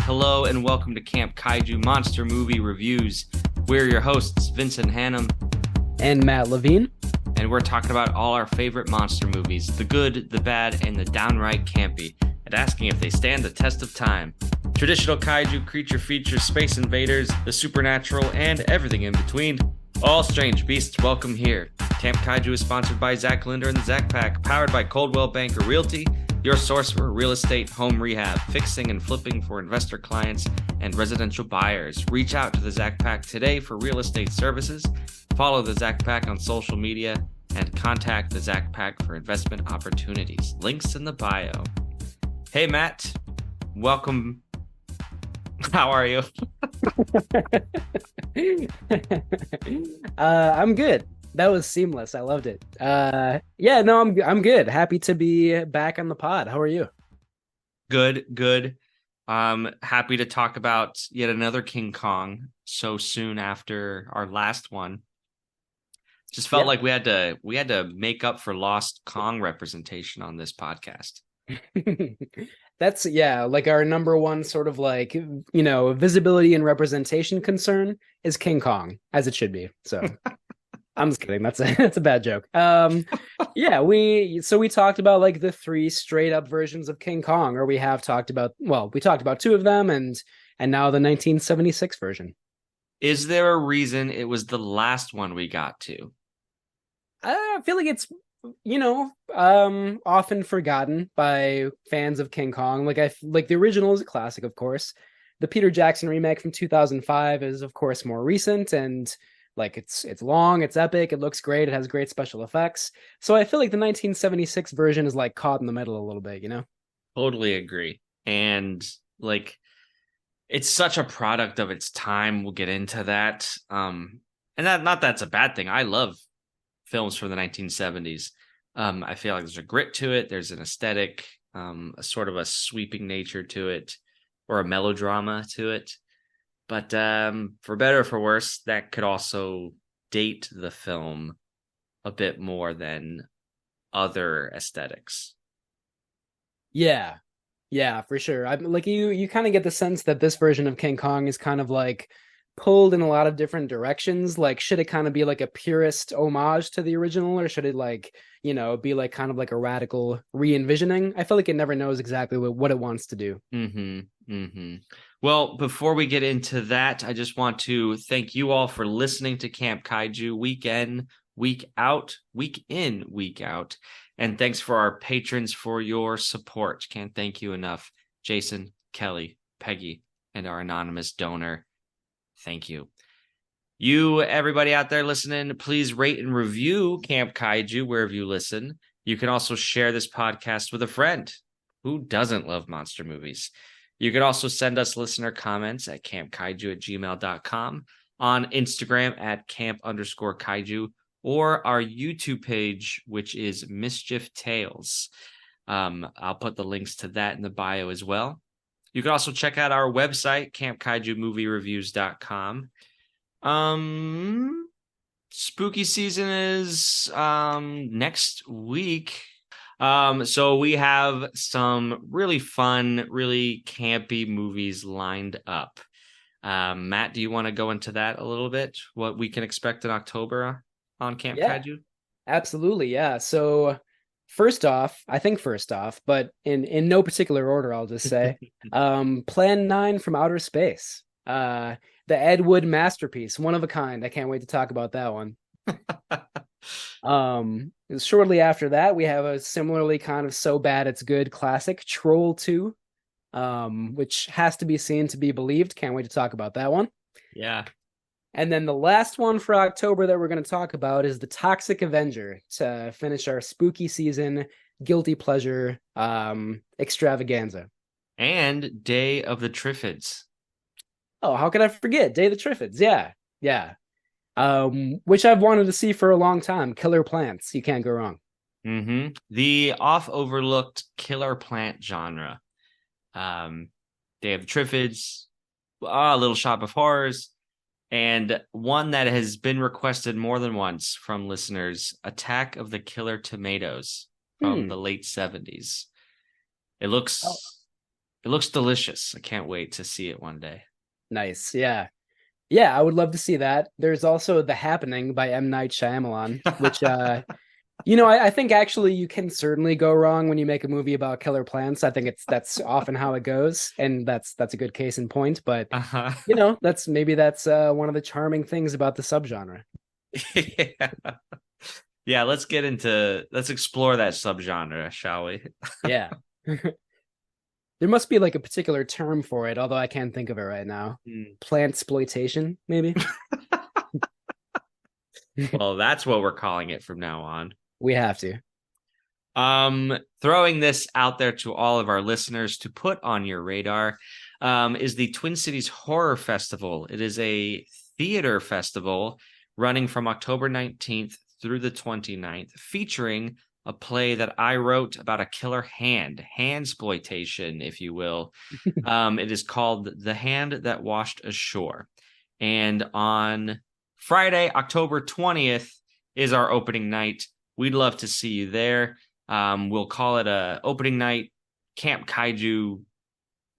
Hello and welcome to Camp Kaiju Monster Movie Reviews. We're your hosts, Vincent Hannum and Matt Levine. And we're talking about all our favorite monster movies, the good, the bad, and the downright campy, and asking if they stand the test of time. Traditional kaiju creature features, space invaders, the supernatural, and everything in between. All strange beasts welcome here. Camp Kaiju is sponsored by Zach Linder and the Zach Pack, powered by Coldwell Banker Realty, your source for real estate, home rehab, fixing and flipping for investor clients and residential buyers. Reach out to the Zach Pack today for real estate services. Follow the Zach Pack on social media and contact the Zach Pack for investment opportunities. Links in the bio. Hey, Matt. Welcome. How are you? I'm good. That was seamless. I loved it. I'm good. Happy to be back on the pod. How are you? Good. Happy to talk about yet another King Kong so soon after our last one. Just felt like we had to make up for lost Kong representation on this podcast. That's like our number one sort of visibility and representation concern is King Kong, as it should be. So I'm just kidding. That's a bad joke. We talked about like the three straight up versions of King Kong, or we talked about two of them and now the 1976 version. Is there a reason it was the last one we got to? I feel like it's often forgotten by fans of King Kong. Like the original is a classic, of course. The Peter Jackson remake from 2005 is of course more recent, and like it's long, it's epic, it looks great, it has great special effects. So I feel like the 1976 version is like caught in the middle a little bit, you know? Totally agree. And like it's such a product of its time. We'll get into that. And that's a bad thing. I love films from the 1970s. I feel like there's a grit to it. There's an aesthetic, a sort of a sweeping nature to it, or a melodrama to it. But for better or for worse, that could also date the film a bit more than other aesthetics. Yeah, for sure. You kind of get the sense that this version of King Kong is kind of like pulled in a lot of different directions. Like, should it kind of be like a purist homage to the original, or should it be like kind of like a radical re-envisioning? I feel like it never knows exactly what it wants to do. Well, before we get into that, I just want to thank you all for listening to Camp Kaiju week in, week out. And thanks for our patrons for your support. Can't thank you enough. Jason, Kelly, Peggy, and our anonymous donor. Thank you. You, everybody out there listening, please rate and review Camp Kaiju wherever you listen. You can also share this podcast with a friend. Who doesn't love monster movies? You can also send us listener comments at campkaiju@gmail.com, on Instagram at camp_kaiju, or our YouTube page, which is Mischief Tales. I'll put the links to that in the bio as well. You can also check out our website, campkaijumoviereviews.com. Spooky season is next week. So we have some really fun, really campy movies lined up. Matt, do you want to go into that a little bit? What we can expect in October on Camp Kaiju? Absolutely, yeah. So first off, but in no particular order, I'll just say, Plan 9 from Outer Space. The Ed Wood masterpiece, one of a kind. I can't wait to talk about that one. Shortly after that, we have a similarly kind of so bad it's good classic, Troll 2, which has to be seen to be believed. Can't wait to talk about that one. Yeah. And then the last one for October that we're going to talk about is The Toxic Avenger, to finish our spooky season guilty pleasure extravaganza. And Day of the Triffids. Oh, how could I forget? Day of the Triffids. Yeah. Which I've wanted to see for a long time. Killer plants. You can't go wrong. The oft-overlooked killer plant genre. Day of the Triffids, Little Shop of Horrors, and one that has been requested more than once from listeners, Attack of the Killer Tomatoes from the late 70s. It looks It looks delicious. I can't wait to see it one day. Nice. Yeah. Yeah, I would love to see that. There's also The Happening by M. Night Shyamalan, which I think actually you can certainly go wrong when you make a movie about killer plants. I think that's often how it goes, and that's a good case in point. But Uh-huh. that's one of the charming things about the subgenre. Yeah. Yeah, let's explore that subgenre, shall we? Yeah. There must be like a particular term for it, although I can't think of it right now. Hmm. Plant exploitation, maybe. Well, that's what we're calling it from now on. We have to. Throwing this out there to all of our listeners to put on your radar, is the Twin Cities Horror Festival. It is a theater festival running from October 19th through the 29th, featuring a play that I wrote about a killer handsploitation, if you will. It is called The Hand That Washed Ashore. And on Friday, October 20th is our opening night. We'd love to see you there. We'll call it a opening night Camp Kaiju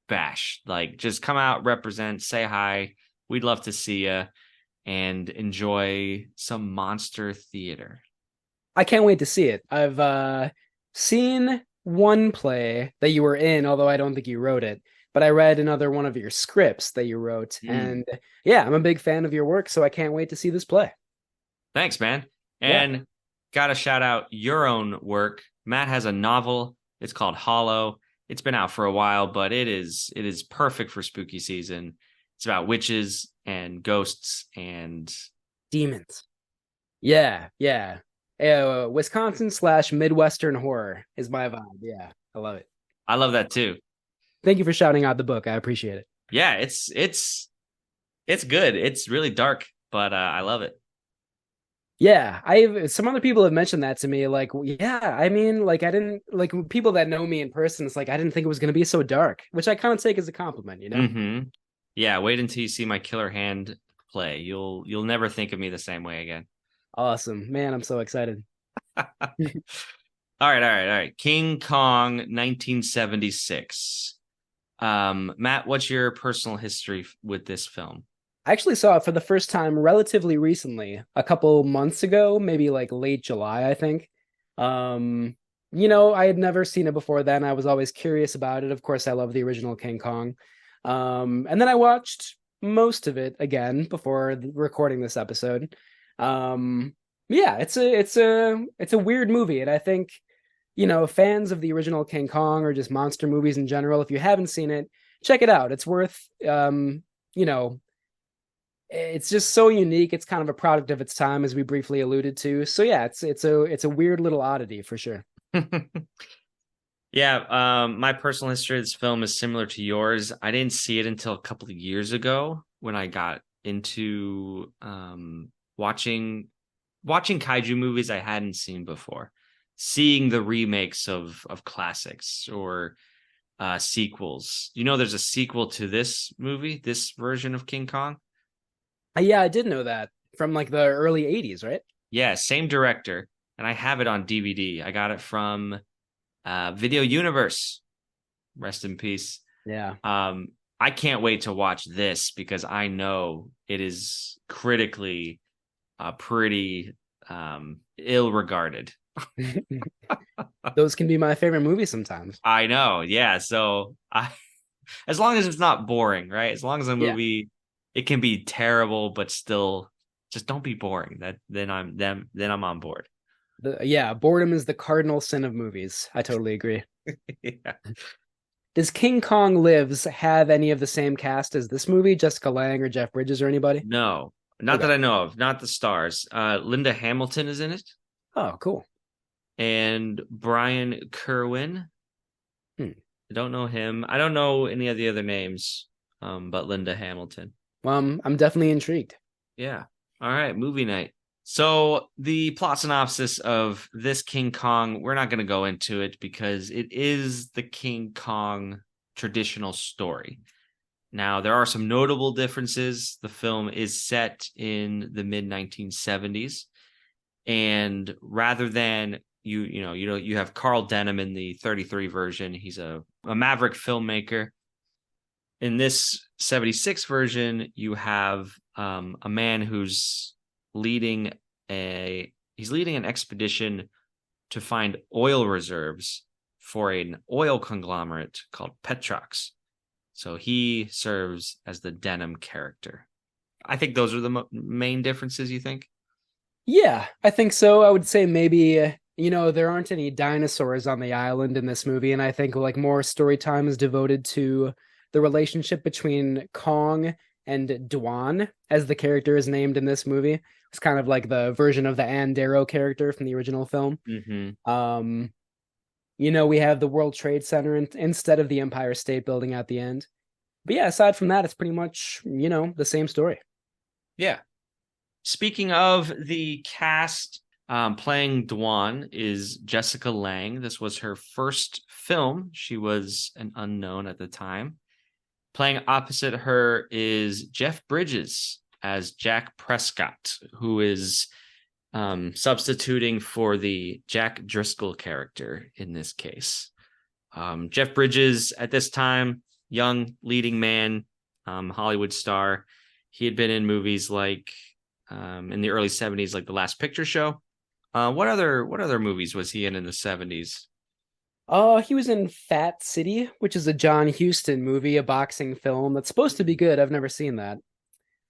bash. Like, just come out, represent, say hi. We'd love to see you and enjoy some monster theater. I can't wait to see it. I've seen one play that you were in, although I don't think you wrote it. But I read another one of your scripts that you wrote, and yeah, I'm a big fan of your work, so I can't wait to see this play. Thanks, man. Yeah. And gotta shout out your own work. Matt has a novel. It's called Hollow. It's been out for a while, but it is perfect for spooky season. It's about witches and ghosts and Demons. Yeah, yeah. Wisconsin / Midwestern horror is my vibe. Yeah, I love it. I love that too. Thank you for shouting out the book. I appreciate it. Yeah, it's good. It's really dark, but I love it. Yeah, I've some other people have mentioned that to me. Like, yeah, I mean, like, I didn't like people that know me in person. It's like I didn't think it was going to be so dark, which I kind of take as a compliment, you know? Mm-hmm. Yeah, wait until you see my killer hand play. You'll never think of me the same way again. Awesome, man! I'm so excited. All right. King Kong 1976. Matt, what's your personal history with this film? I actually saw it for the first time relatively recently, a couple months ago, maybe like late July, I think. I had never seen it before then. I was always curious about it. Of course, I love the original King Kong. And then I watched most of it again before recording this episode. Yeah, it's a weird movie, and I think, fans of the original King Kong or just monster movies in general, if you haven't seen it, check it out. It's worth it's just so unique. It's kind of a product of its time, as we briefly alluded to. So yeah, it's a weird little oddity for sure. Yeah, my personal history of this film is similar to yours. I didn't see it until a couple of years ago when I got into watching kaiju movies I hadn't seen before, seeing the remakes of classics or sequels. There's a sequel to this movie, this version of King Kong. Yeah, I did know that from like the early 80s, right? Yeah, same director, and I have it on DVD. I got it from Video Universe. Rest in peace. Yeah. I can't wait to watch this because I know it is critically pretty ill-regarded. Those can be my favorite movies sometimes. I know, yeah. So as long as it's not boring, right? As long as a movie, it can be terrible, but still just don't be boring. Then I'm on board. Boredom is the cardinal sin of movies. I totally agree. Yeah. Does King Kong Lives have any of the same cast as this movie? Jessica Lange or Jeff Bridges or anybody? No, not that I know of. Not the stars. Linda Hamilton is in it. Oh, cool. And Brian Kerwin. I don't know him. I don't know any of the other names, but Linda Hamilton. Well, I'm definitely intrigued. Yeah. All right, movie night. So the plot synopsis of this King Kong, we're not going to go into it because it is the King Kong traditional story. Now, there are some notable differences. The film is set in the mid 1970s, and rather than you have Carl Denham in the 33 version. He's a maverick filmmaker. In this 76 version, you have a man who's leading he's leading an expedition to find oil reserves for an oil conglomerate called Petrox. So he serves as the denim character. I think those are the main differences, you think? Yeah, I think so. I would say maybe there aren't any dinosaurs on the island in this movie, and I think like more story time is devoted to the relationship between Kong and Dwan, as the character is named in this movie. It's kind of like the version of the Ann Darrow character from the original film. Mm-hmm. We have the World Trade Center instead of the Empire State Building at the end. But yeah, aside from that, it's pretty much, the same story. Yeah. Speaking of the cast, playing Dwan is Jessica Lange. This was her first film. She was an unknown at the time. Playing opposite her is Jeff Bridges as Jack Prescott, who is substituting for the Jack Driscoll character in this case. Jeff Bridges, at this time, young leading man, Hollywood star. He had been in movies like in the early 70s, like The Last Picture Show. What other movies was he in the 70s? He was in Fat City, which is a John Huston movie, a boxing film that's supposed to be good. I've never seen that.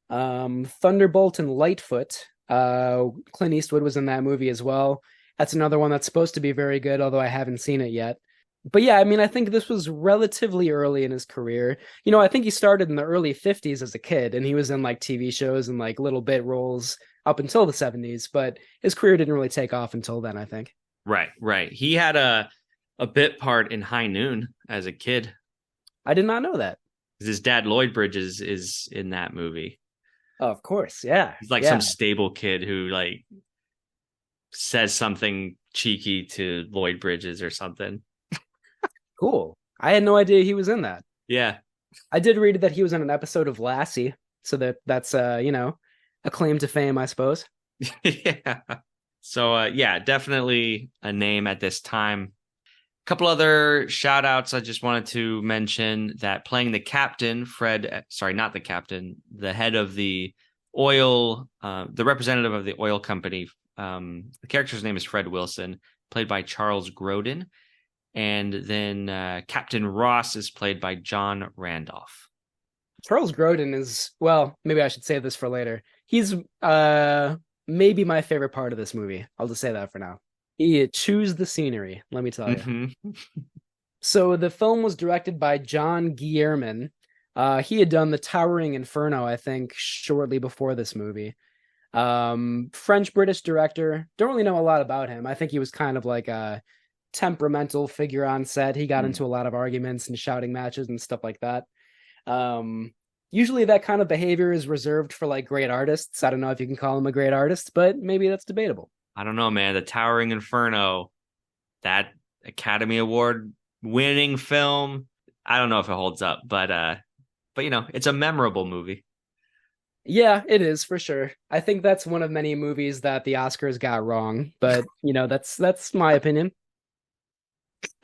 Thunderbolt and Lightfoot. Clint Eastwood was in that movie as well. That's another one that's supposed to be very good, although I haven't seen it yet. But yeah, I mean, I think this was relatively early in his career. I think he started in the early 50s as a kid, and he was in like TV shows and like little bit roles up until the 70s, but his career didn't really take off until then, I think. Right. He had a bit part in High Noon as a kid. I did not know that. His dad, Lloyd Bridges, is in that movie. Oh, of course, yeah. He's like some stable kid who like says something cheeky to Lloyd Bridges or something. Cool. I had no idea he was in that. Yeah. I did read that he was in an episode of Lassie, so that's a claim to fame, I suppose. Yeah. So yeah, definitely a name at this time. A couple other shout outs I just wanted to mention that playing the captain, not the captain, the head of the oil, the representative of the oil company. The character's name is Fred Wilson, played by Charles Grodin. And then Captain Ross is played by John Randolph. Charles Grodin is, well, maybe I should save this for later. He's maybe my favorite part of this movie. I'll just say that for now. He chews the scenery, let me tell you. Mm-hmm. So the film was directed by John Guillermin. He had done The Towering Inferno, I think, shortly before this movie. French-British director. Don't really know a lot about him. I think he was kind of like a temperamental figure on set. He got into a lot of arguments and shouting matches and stuff like that. Usually that kind of behavior is reserved for like great artists. I don't know if you can call him a great artist, but maybe that's debatable. I don't know, man. The Towering Inferno, that Academy Award winning film. I don't know if it holds up, but it's a memorable movie. Yeah, it is for sure. I think that's one of many movies that the Oscars got wrong, but that's my opinion.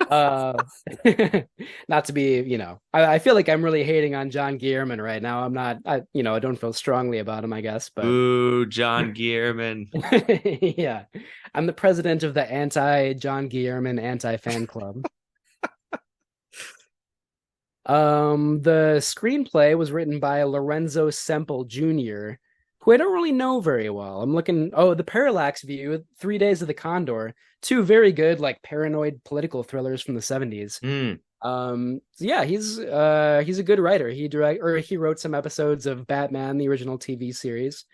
Not to be, I feel like I'm really hating on John Guillermin right now. I'm not, I don't feel strongly about him, I guess, but ooh, John Guillermin. Yeah, I'm the president of the anti-John Guillermin anti-fan club. The screenplay was written by Lorenzo Semple Jr., who I don't really know very well. I'm looking, The Parallax View, 3 Days of the Condor, two very good, like, paranoid political thrillers from the 70s. So yeah, he's a good writer. He wrote some episodes of Batman, the original TV series.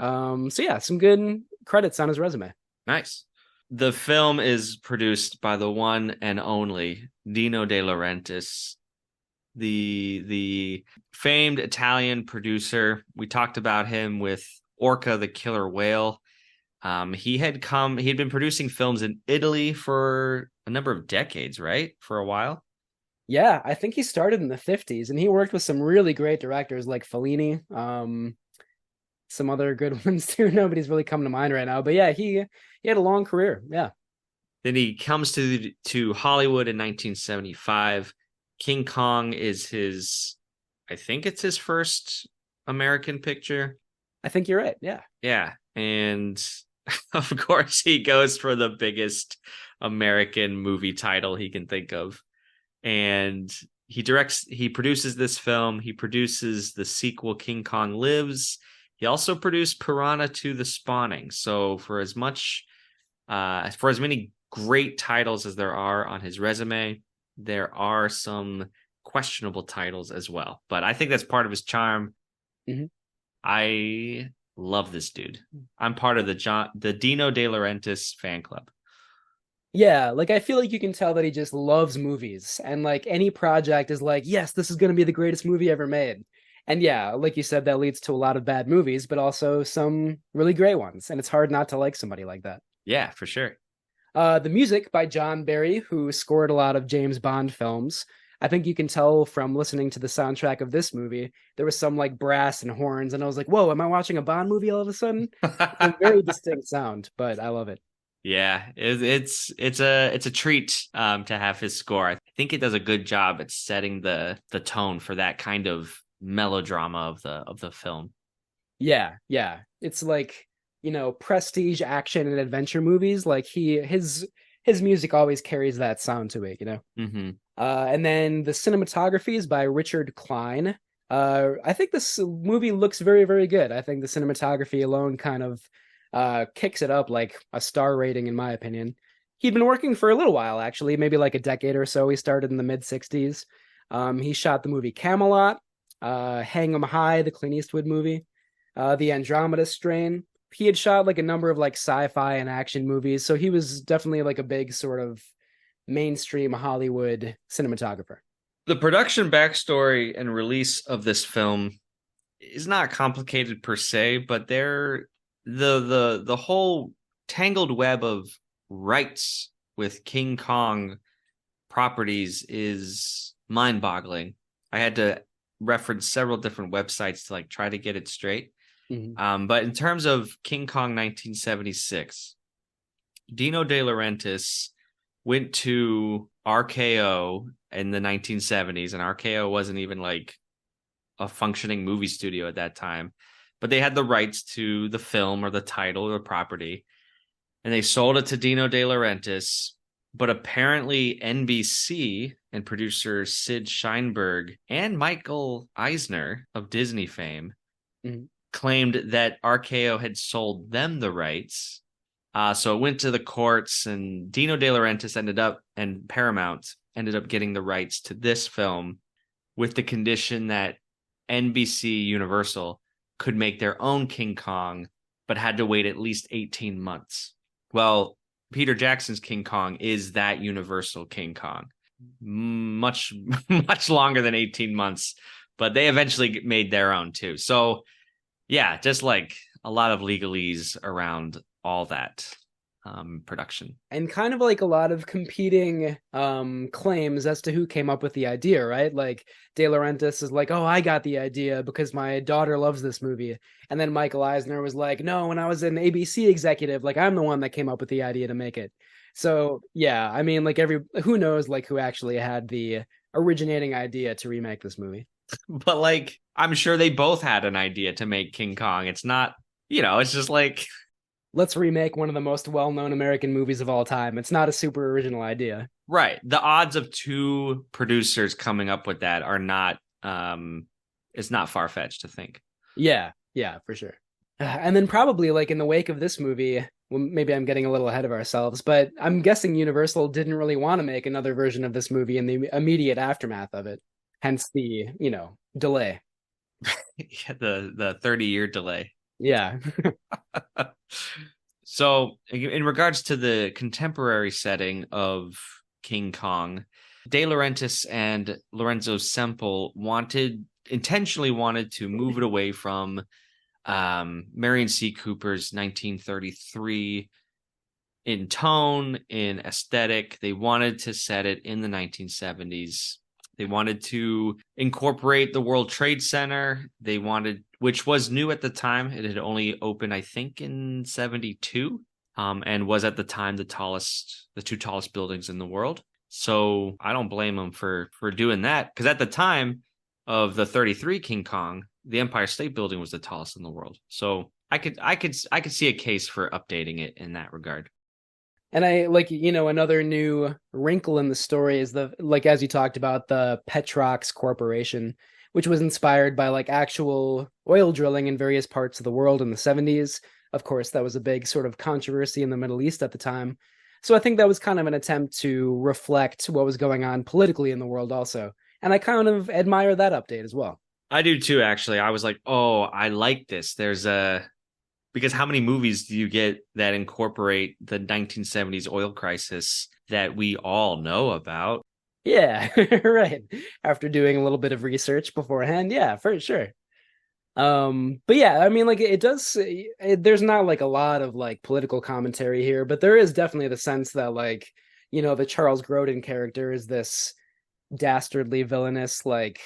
So yeah, some good credits on his resume. Nice. The film is produced by the one and only Dino De Laurentiis, the famed Italian producer. We talked about him with Orca the Killer Whale. He had been producing films in Italy for a number of decades, right? For a while. Yeah, I think he started in the 50s and he worked with some really great directors like Fellini, some other good ones too. Nobody's really coming to mind right now, but yeah, he had a long career. Yeah. Then he comes to Hollywood in 1975. King Kong is his I think it's his first American picture. I think you're right. Yeah. Yeah. And of course, he goes for the biggest American movie title he can think of. And he produces this film. He produces the sequel, King Kong Lives. He also produced Piranha 2: The Spawning. So for as many great titles as there are on his resume, there are some questionable titles as well. But I think that's part of his charm. Mm-hmm. I love this dude. I'm part of the Dino De Laurentiis fan club. Yeah, like I feel like you can tell that he just loves movies and like any project is like, yes, this is going to be the greatest movie ever made. And yeah, like you said, that leads to a lot of bad movies, but also some really great ones. And it's hard not to like somebody like that. Yeah, for sure. The music by John Barry, who scored a lot of James Bond films. I think you can tell from listening to the soundtrack of this movie, there was some like brass and horns, and I was like, whoa, am I watching a Bond movie all of a sudden? A very distinct sound, but I love it. Yeah, it's a treat to have his score. I think it does a good job at setting the tone for that kind of melodrama of the film. Yeah, yeah. It's like, prestige action and adventure movies. Like his music always carries that sound to it. Mm-hmm. And then the cinematography is by Richard Klein. I think this movie looks very, very good. I think the cinematography alone kind of kicks it up like a star rating, in my opinion. He'd been working for a little while, actually, maybe like a decade or so. He started in the mid 60s. He shot the movie Camelot, Hang 'em High, the Clint Eastwood movie, The Andromeda Strain. He had shot like a number of like sci-fi and action movies, so he was definitely like a big sort of mainstream Hollywood cinematographer. The production backstory and release of this film is not complicated per se, but the whole tangled web of rights with King Kong properties is mind-boggling. I had to reference several different websites to like try to get it straight. Mm-hmm. But in terms of King Kong 1976, Dino De Laurentiis went to RKO in the 1970s, and RKO wasn't even like a functioning movie studio at that time, but they had the rights to the film or the title or the property, and they sold it to Dino De Laurentiis. But apparently NBC and producer Sid Sheinberg and Michael Eisner of Disney fame Mm-hmm. claimed that RKO had sold them the rights. So it went to the courts, and Dino De Laurentiis and Paramount ended up getting the rights to this film with the condition that NBC Universal could make their own King Kong, but had to wait at least 18 months. Well, Peter Jackson's King Kong is that Universal King Kong. Much, much longer than 18 months, but they eventually made their own too. So yeah, just like a lot of legalese around all that production. And kind of like a lot of competing claims as to who came up with the idea, right? Like De Laurentiis is like, oh, I got the idea because my daughter loves this movie. And then Michael Eisner was like, no, when I was an ABC executive, like I'm the one that came up with the idea to make it. So yeah, I mean, like who knows like who actually had the originating idea to remake this movie. But like I'm sure they both had an idea to make King Kong. It's not, it's just like let's remake one of the most well-known American movies of all time. It's not a super original idea. Right. The odds of two producers coming up with that are not it's not far-fetched to think. Yeah, for sure. And then probably like in the wake of this movie, well, maybe I'm getting a little ahead of ourselves, but I'm guessing Universal didn't really want to make another version of this movie in the immediate aftermath of it. Hence the, delay. Yeah, the 30-year delay. Yeah. So, in regards to the contemporary setting of King Kong, De Laurentiis and Lorenzo Semple intentionally wanted to move it away from Marion C. Cooper's 1933 in tone, in aesthetic. They wanted to set it in the 1970s. They wanted to incorporate the World Trade Center. Which was new at the time. It had only opened, I think, in 72, and was at the time the two tallest buildings in the world. So I don't blame them for doing that, because at the time, of the 33 King Kong, the Empire State Building was the tallest in the world. So I could see a case for updating it in that regard. And I like, another new wrinkle in the story is like, as you talked about, the Petrox Corporation, which was inspired by like actual oil drilling in various parts of the world in the 70s. Of course, that was a big sort of controversy in the Middle East at the time. So I think that was kind of an attempt to reflect what was going on politically in the world also. And I kind of admire that update as well. I do too, actually. I was like, oh, I like this. Because how many movies do you get that incorporate the 1970s oil crisis that we all know about? Yeah, right. After doing a little bit of research beforehand, yeah, for sure. But yeah, I mean, like there's not like a lot of like political commentary here, but there is definitely the sense that like, the Charles Grodin character is this dastardly villainous, like,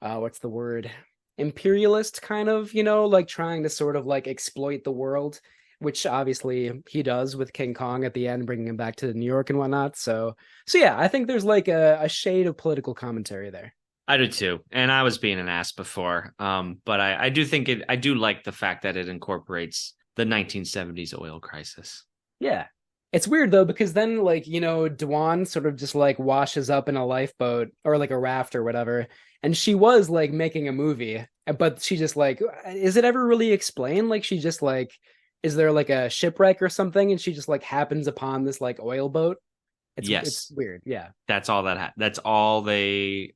what's the word? Imperialist kind of, like trying to sort of like exploit the world, which obviously he does with King Kong at the end, bringing him back to New York and whatnot. So yeah, I think there's like a shade of political commentary there. I do too. And I was being an ass before. But I do think I do like the fact that it incorporates the 1970s oil crisis. Yeah. It's weird though, because then like, Dwan sort of just like washes up in a lifeboat or like a raft or whatever. And she was like making a movie, but she just like, is it ever really explained? Like she just like, is there like a shipwreck or something? And she just like happens upon this like oil boat. It's Yes. weird. Yeah. That's all they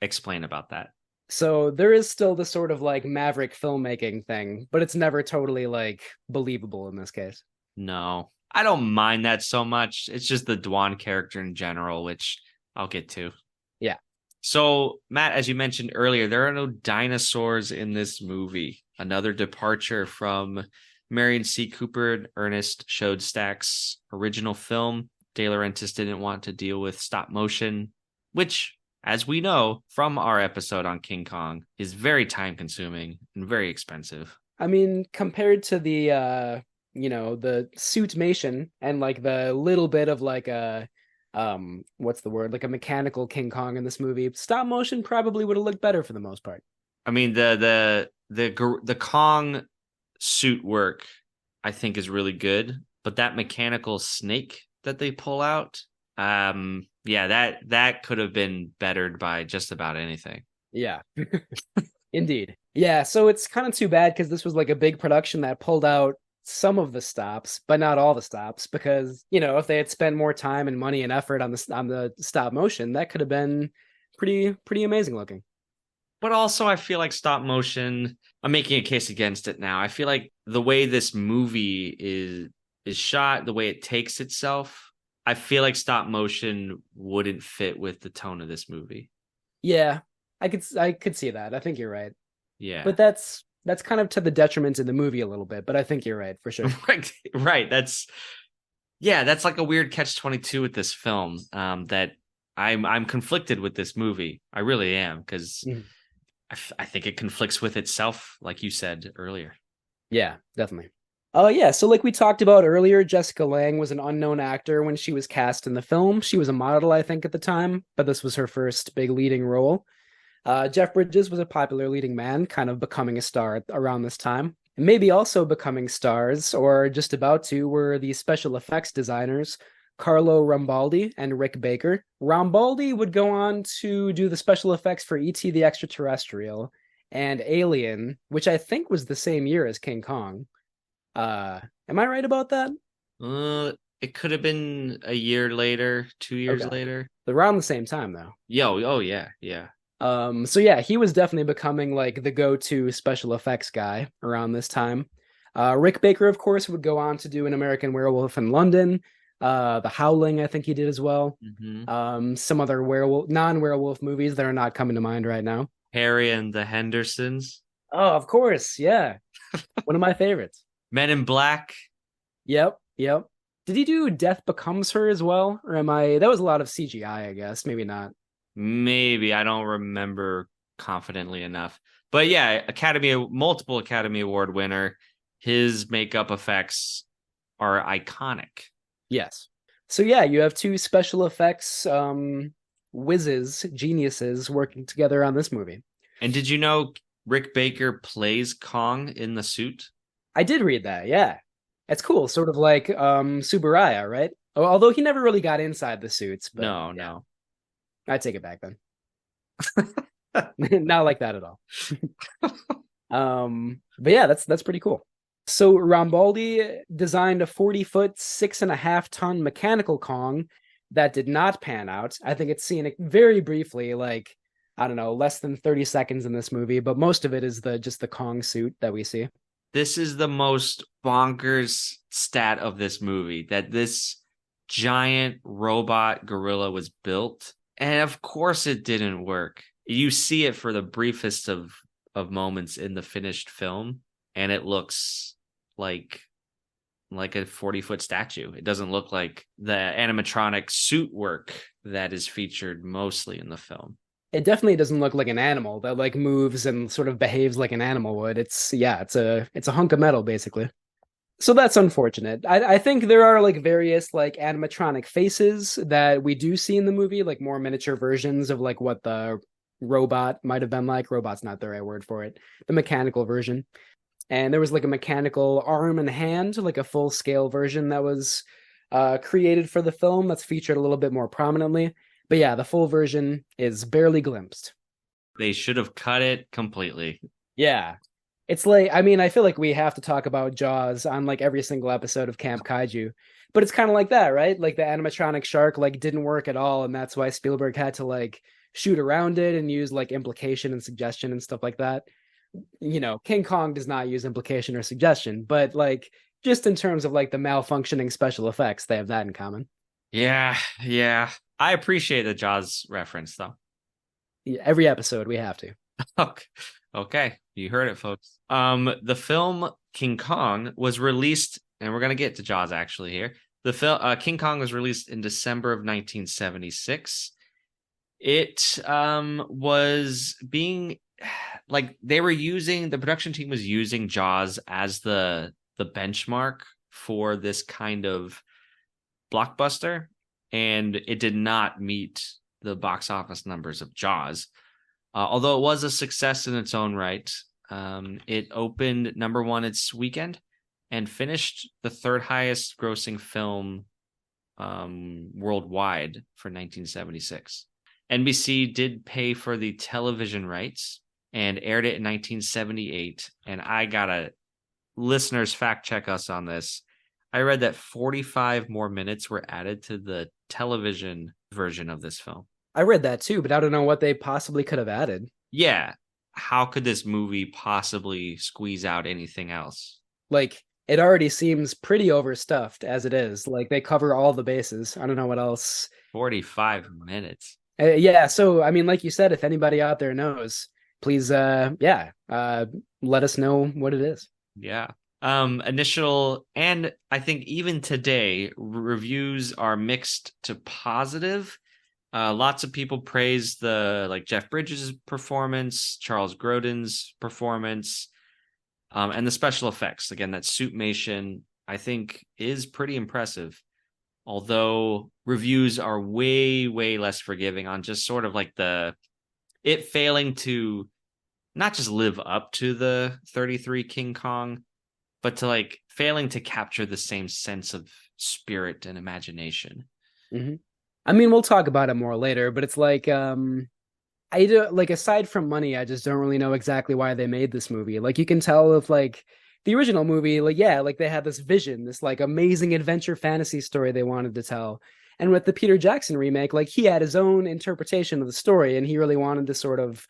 explain about that. So there is still the sort of like maverick filmmaking thing, but it's never totally like believable in this case. No. I don't mind that so much. It's just the Dwan character in general, which I'll get to. Yeah. So, Matt, as you mentioned earlier, there are no dinosaurs in this movie. Another departure from Marion C. Cooper and Ernest Schoedsack's original film. De Laurentiis didn't want to deal with stop motion, which, as we know from our episode on King Kong, is very time consuming and very expensive. I mean, compared to the suitmation and like the little bit of like a what's the word? Like a mechanical King Kong in this movie, stop motion probably would have looked better for the most part. I mean, the Kong suit work I think is really good, but that mechanical snake that they pull out, yeah, that could have been bettered by just about anything. Yeah. Indeed. Yeah, so it's kind of too bad because this was like a big production that pulled out some of the stops, but not all the stops, because if they had spent more time and money and effort on the stop motion, that could have been pretty amazing looking. But also, I feel like stop motion. I'm making a case against it now. I feel like the way this movie is shot, the way it takes itself, I feel like stop motion wouldn't fit with the tone of this movie. Yeah, I could see that. I think you're right. Yeah. But that's kind of to the detriment of the movie a little bit, but I think you're right for sure. Right. That's like a weird catch-22 with this film. That I'm conflicted with this movie. I really am, because I think it conflicts with itself, like you said earlier. Yeah, definitely. Oh yeah, so like we talked about earlier, Jessica Lange was an unknown actor when she was cast in the film. She was a model, I think, at the time, but this was her first big leading role. Jeff Bridges was a popular leading man, kind of becoming a star around this time. And maybe also becoming stars, or just about to, were the special effects designers Carlo Rambaldi and Rick Baker. Rambaldi would go on to do the special effects for E.T. the Extraterrestrial and Alien, which I think was the same year as King Kong. Am I right about that? It could have been a year later, 2 years later. Around the same time, though. Oh yeah. So yeah, he was definitely becoming like the go-to special effects guy around this time. Rick Baker, of course, would go on to do An American Werewolf in London. The Howling, I think he did as well. Mm-hmm. Some other non-werewolf movies that are not coming to mind right now. Harry and the Hendersons. Oh, of course, yeah. One of my favorites. Men in Black. Yep. Did he do Death Becomes Her as well? Or that was a lot of CGI, I guess. Maybe not. Maybe, I don't remember confidently enough. But yeah, multiple Academy Award winner. His makeup effects are iconic. Yes. So yeah, you have two special effects geniuses working together on this movie. And did you know Rick Baker plays Kong in the suit? I did read that. Yeah. It's cool. Sort of like Subaraya, right? Although he never really got inside the suits, but No, yeah, no. I take it back then. Not like that at all. But yeah, that's pretty cool. So Rambaldi designed a 40-foot, 6.5-ton mechanical Kong that did not pan out. I think it's seen very briefly, like I don't know, less than 30 seconds in this movie, but most of it is the just the Kong suit that we see. This is the most bonkers stat of this movie, that this giant robot gorilla was built. And of course it didn't work. You see it for the briefest of moments in the finished film, and it looks like a 40-foot statue. It doesn't look like the animatronic suit work that is featured mostly in the film. It definitely doesn't look like an animal that like moves and sort of behaves like an animal would. It's a hunk of metal basically. So that's unfortunate. I think there are like various like animatronic faces that we do see in the movie, like more miniature versions of like what the robot might have been like. Robot's not the right word for it. The mechanical version. And there was like a mechanical arm and hand, like a full scale version that was created for the film that's featured a little bit more prominently. But yeah, the full version is barely glimpsed. They should have cut it completely. Yeah. It's like, I mean, I feel like we have to talk about Jaws on like every single episode of Camp Kaiju, but it's kind of like that, right? Like the animatronic shark like didn't work at all, and that's why Spielberg had to like shoot around it and use like implication and suggestion and stuff like that. King Kong does not use implication or suggestion, but like just in terms of like the malfunctioning special effects, they have that in common. Yeah, yeah. I appreciate the Jaws reference though. Yeah, every episode we have to. Okay. Okay, you heard it, folks. The film King Kong was released, and we're gonna get to Jaws actually here. The film King Kong was released in December of 1976. It was being like the production team was using Jaws as the benchmark for this kind of blockbuster, and it did not meet the box office numbers of Jaws. Although it was a success in its own right, it opened number one its weekend and finished the third highest grossing film worldwide for 1976. NBC did pay for the television rights and aired it in 1978. And listeners fact check us on this. I read that 45 more minutes were added to the television version of this film. I read that too, but I don't know what they possibly could have added. Yeah. How could this movie possibly squeeze out anything else? Like, it already seems pretty overstuffed as it is. Like, they cover all the bases. I don't know what else. 45 minutes. Yeah, so I mean, like you said, if anybody out there knows, please, let us know what it is. Yeah. Initial, and I think even today, reviews are mixed to positive. Lots of people praise Jeff Bridges' performance, Charles Grodin's performance, and the special effects. Again, that suitmation, I think, is pretty impressive. Although reviews are way, way less forgiving on just sort of like it failing to not just live up to the 33 King Kong, but to like failing to capture the same sense of spirit and imagination. Mm-hmm. I mean, we'll talk about it more later, but it's like, I do like aside from money, I just don't really know exactly why they made this movie. Like you can tell if like the original movie, like yeah, like they had this vision, this like amazing adventure fantasy story they wanted to tell. And with the Peter Jackson remake, like he had his own interpretation of the story, and he really wanted to sort of,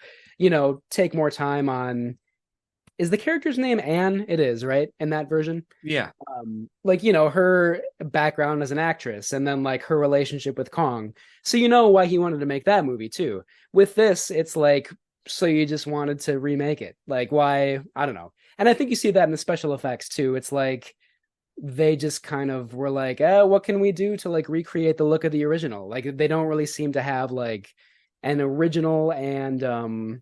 take more time on. Is the character's name Anne? It is, right? In that version. Yeah. Her background as an actress and then like her relationship with Kong. So you know why he wanted to make that movie too. With this, it's like, so you just wanted to remake it. Like why? I don't know. And I think you see that in the special effects too. It's like they just kind of were like, what can we do to like recreate the look of the original? Like they don't really seem to have like an original and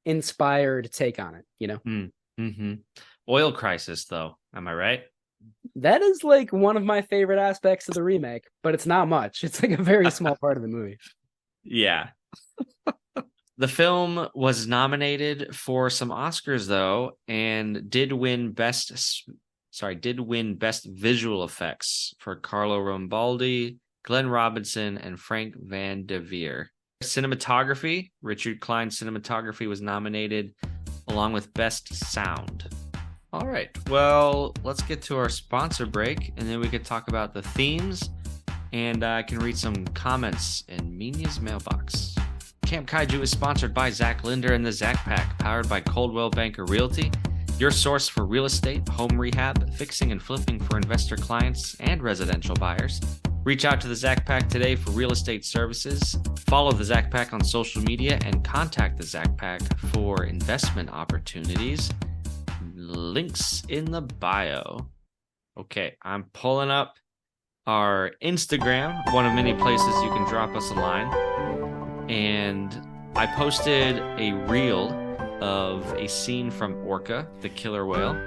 inspired take on it. Mm-hmm. Oil crisis, though. Am I right? That is like one of my favorite aspects of the remake, but it's not much. It's like a very small part of the movie. Yeah. The film was nominated for some Oscars though, and did win best visual effects for Carlo Rambaldi, Glenn Robinson, and Frank Van de Veer. Cinematography, Richard Klein's cinematography was nominated along with best sound. All right, well, let's get to our sponsor break, and then we could talk about the themes, and I can read some comments in Minia's mailbox. Camp Kaiju is sponsored by Zach Linder and the Zach Pack, powered by Coldwell Banker Realty, your source for real estate, home rehab, fixing and flipping for investor clients and residential buyers. Reach out to the Zach Pack today for real estate services. Follow the Zach Pack on social media and contact the Zach Pack for investment opportunities. Links in the bio. Okay, I'm pulling up our Instagram, one of many places you can drop us a line. And I posted a reel of a scene from Orca, the killer whale.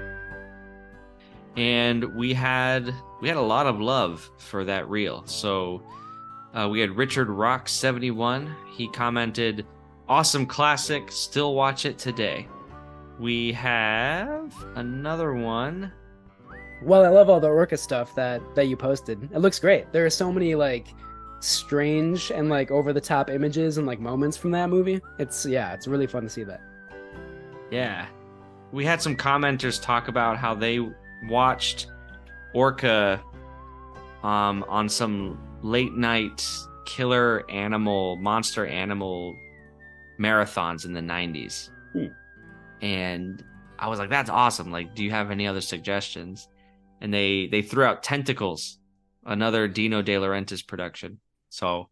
And we had a lot of love for that reel. So we had Richard Rock 71. He commented, "Awesome classic, still watch it today." We have another one. Well, I love all the Orca stuff that you posted. It looks great. There are so many like strange and like over the top images and like moments from that movie. It's really fun to see that. Yeah. We had some commenters talk about how they watched Orca on some late night monster animal marathons in the 90s. And I was like, that's awesome. Like, do you have any other suggestions? And they threw out Tentacles, another Dino De Laurentiis production. So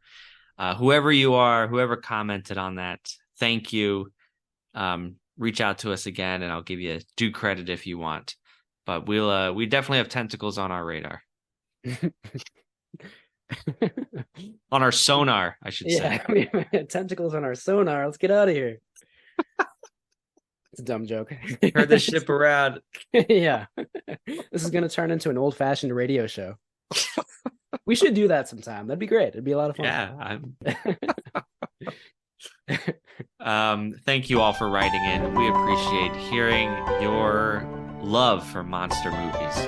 whoever you are, whoever commented on that, thank you. Reach out to us again and I'll give you due credit if you want. But we definitely have Tentacles on our radar. On our sonar, I should say. Yeah, we have tentacles on our sonar. Let's get out of here. It's a dumb joke. Heard this ship around. Yeah. This is going to turn into an old-fashioned radio show. We should do that sometime. That'd be great. It'd be a lot of fun. Yeah. Thank you all for writing in. We appreciate hearing your love for monster movies.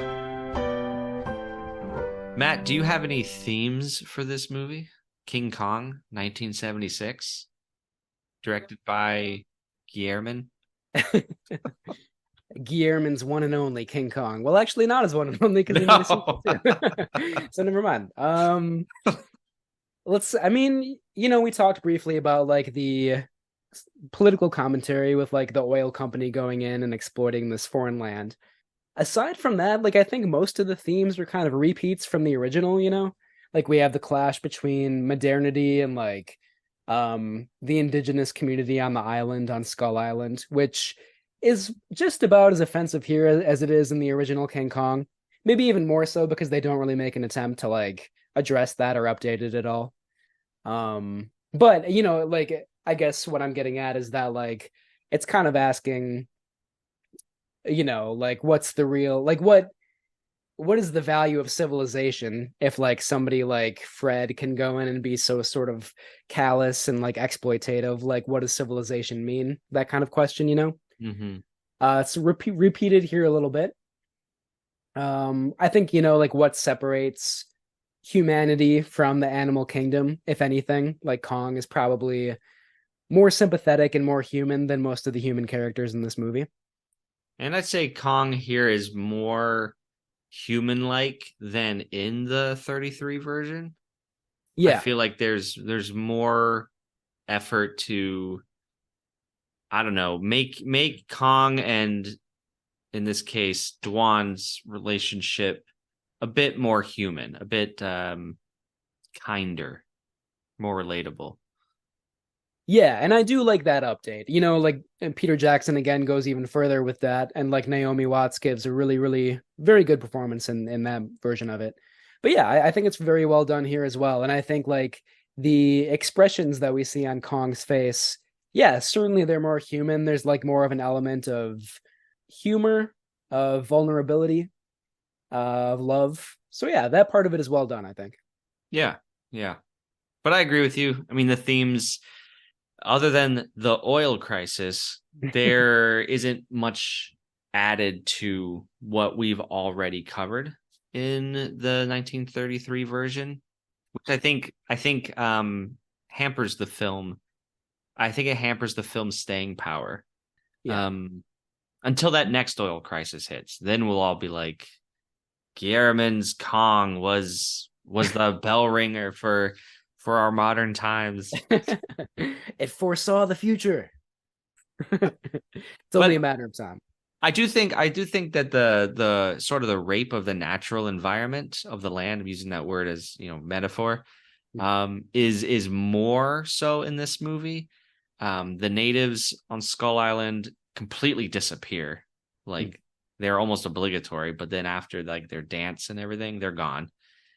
Matt, do you have any themes for this movie? King Kong, 1976, directed by Guillermin. Guillermin's one and only King Kong. Well, actually, not his one and only because he made a sequel too. So never mind. We talked briefly about like the political commentary with like the oil company going in and exploiting this foreign land. Aside from that, like I think most of the themes were kind of repeats from the original, like we have the clash between modernity and like the indigenous community on the island, on Skull Island, which is just about as offensive here as it is in the original King Kong. Maybe even more so because they don't really make an attempt to like address that or update it at all. But like I guess what I'm getting at is that like it's kind of asking, like what's the real, like what is the value of civilization if like somebody like Fred can go in and be so sort of callous and like exploitative? Like what does civilization mean? That kind of question, Mm-hmm. It's repeated here a little bit. I think like what separates humanity from the animal kingdom, if anything, like Kong is probably more sympathetic and more human than most of the human characters in this movie. And I'd say Kong here is more human-like than in the 33 version. Yeah. I feel like there's more effort to, I don't know, make Kong and, in this case, Dwan's relationship a bit more human, a bit kinder, more relatable. Yeah, and I do like that update. Like and Peter Jackson again goes even further with that, and like Naomi Watts gives a really, really very good performance in that version of it. But yeah, I think it's very well done here as well. And I think like the expressions that we see on Kong's face, yeah, certainly they're more human. There's like more of an element of humor, of vulnerability, of love. So yeah, that part of it is well done, I think. Yeah. But I agree with you. I mean, the themes, other than the oil crisis, there isn't much added to what we've already covered in the 1933 version, which I think hampers the film. I think it hampers the film's staying power. Yeah. Um, until that next oil crisis hits, then we'll all be like, Guillermin's Kong was the bell ringer for our modern times. It foresaw the future. It's only a But matter of time. I do think that the sort of the rape of the natural environment of the land, I'm using that word as, metaphor, is more so in this movie. The natives on Skull Island completely disappear. Like they're almost obligatory, but then after like their dance and everything, they're gone.